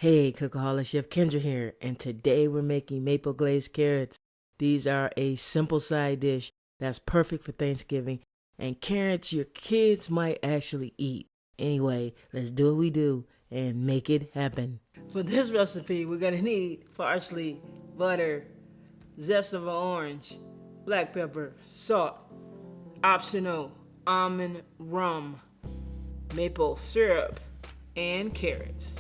Hey, Cookaholic Chef Kendra here, and today we're making maple glazed carrots. These are a simple side dish that's perfect for Thanksgiving, and carrots your kids might actually eat. Anyway, let's do what we do and make it happen. For this recipe, we're gonna need parsley, butter, zest of an orange, black pepper, salt, optional, almond rum, maple syrup, and carrots.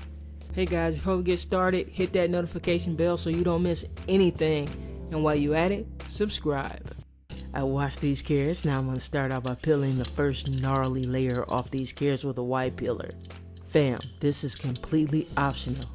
Hey guys, before we get started, hit that notification bell so you don't miss anything. And while you're at it, subscribe. I washed these carrots. Now I'm going to start out by peeling the first gnarly layer off these carrots with a wide peeler. Fam, this is completely optional.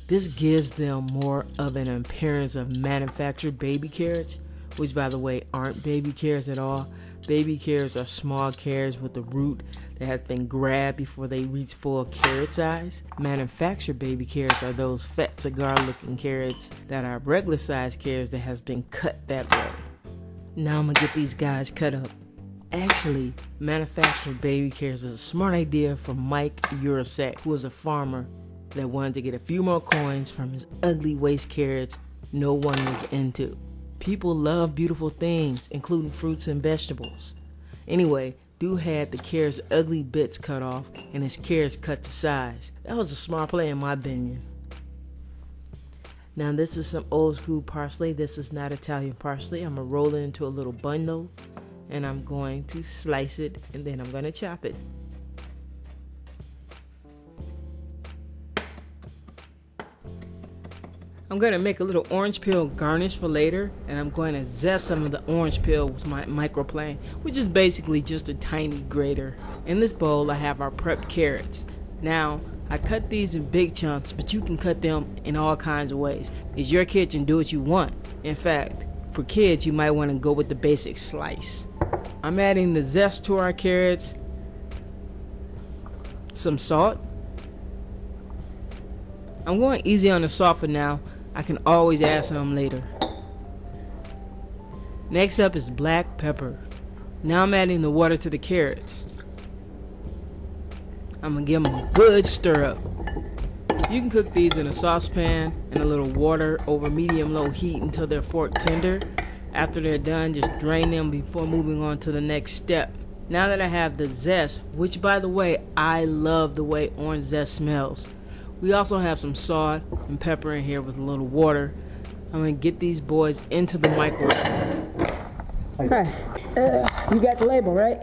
This gives them more of an appearance of manufactured baby carrots, which by the way aren't baby carrots at all. Baby carrots are small carrots with the root that has been grabbed before they reach full carrot size. Manufactured baby carrots are those fat cigar looking carrots that are regular sized carrots that has been cut that way. Now I'm gonna get these guys cut up. Actually, manufactured baby carrots was a smart idea from Mike Urasek, who was a farmer that wanted to get a few more coins from his ugly waste carrots no one was into. People love beautiful things, including fruits and vegetables. Anyway, dude had the carrot's ugly bits cut off and his carrots cut to size. That was a smart play in my opinion. Now this is some old school parsley. This is not Italian parsley. I'm going to roll it into a little bundle and I'm going to slice it and then I'm going to chop it. I'm going to make a little orange peel garnish for later, and I'm going to zest some of the orange peel with my microplane, which is basically just a tiny grater. In this bowl I have our prepped carrots. Now I cut these in big chunks, but you can cut them in all kinds of ways. It's your kitchen, do what you want. In fact, for kids you might want to go with the basic slice. I'm adding the zest to our carrots, some salt. I'm going easy on the salt for now. I can always add some later. Next up is black pepper. Now I'm adding the water to the carrots. I'm gonna give them a good stir up. You can cook these in a saucepan in a little water over medium-low heat until they're fork tender. After they're done, just drain them before moving on to the next step. Now that I have the zest, which by the way, I love the way orange zest smells. We also have some salt and pepper in here with a little water. I'm going to get these boys into the microwave. Hi. You got the label, right?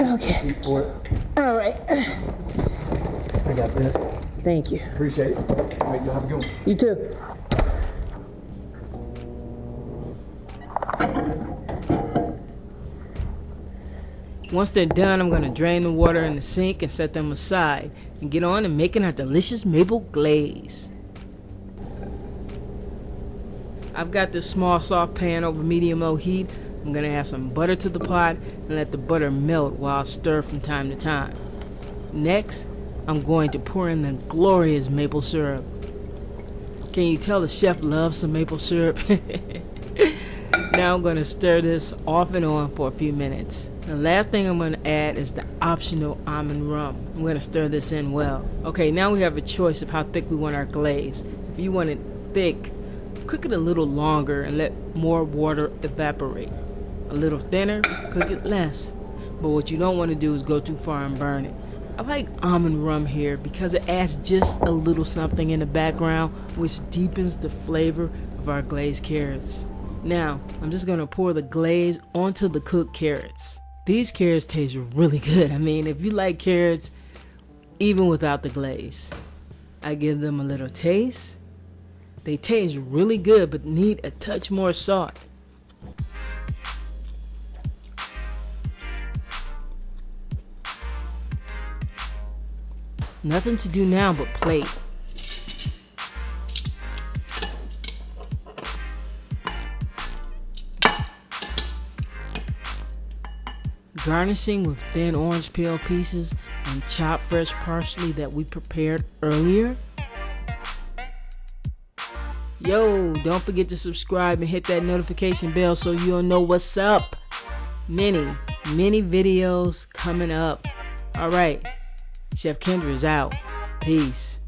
Okay. All right. I got this. Thank you. Appreciate it. All right, you'll have a good one. You too. Once they're done, I'm going to drain the water in the sink and set them aside and get on and making our delicious maple glaze. I've got this small soft pan over medium-low heat. I'm going to add some butter to the pot and let the butter melt while I stir from time to time. Next, I'm going to pour in the glorious maple syrup. Can you tell the chef loves some maple syrup? Now I'm going to stir this off and on for a few minutes. The last thing I'm going to add is the optional almond rum. I'm going to stir this in well. Okay, now we have a choice of how thick we want our glaze. If you want it thick, cook it a little longer and let more water evaporate. A little thinner, cook it less. But what you don't want to do is go too far and burn it. I like almond rum here because it adds just a little something in the background which deepens the flavor of our glazed carrots. Now, I'm just going to pour the glaze onto the cooked carrots. These carrots taste really good. I mean, if you like carrots, even without the glaze. I give them a little taste. They taste really good, but need a touch more salt. Nothing to do now but plate. Garnishing with thin orange peel pieces and chopped fresh parsley that we prepared earlier. Yo, don't forget to subscribe and hit that notification bell so you'll know what's up. Many videos coming up. Alright, Chef Kendra is out. Peace.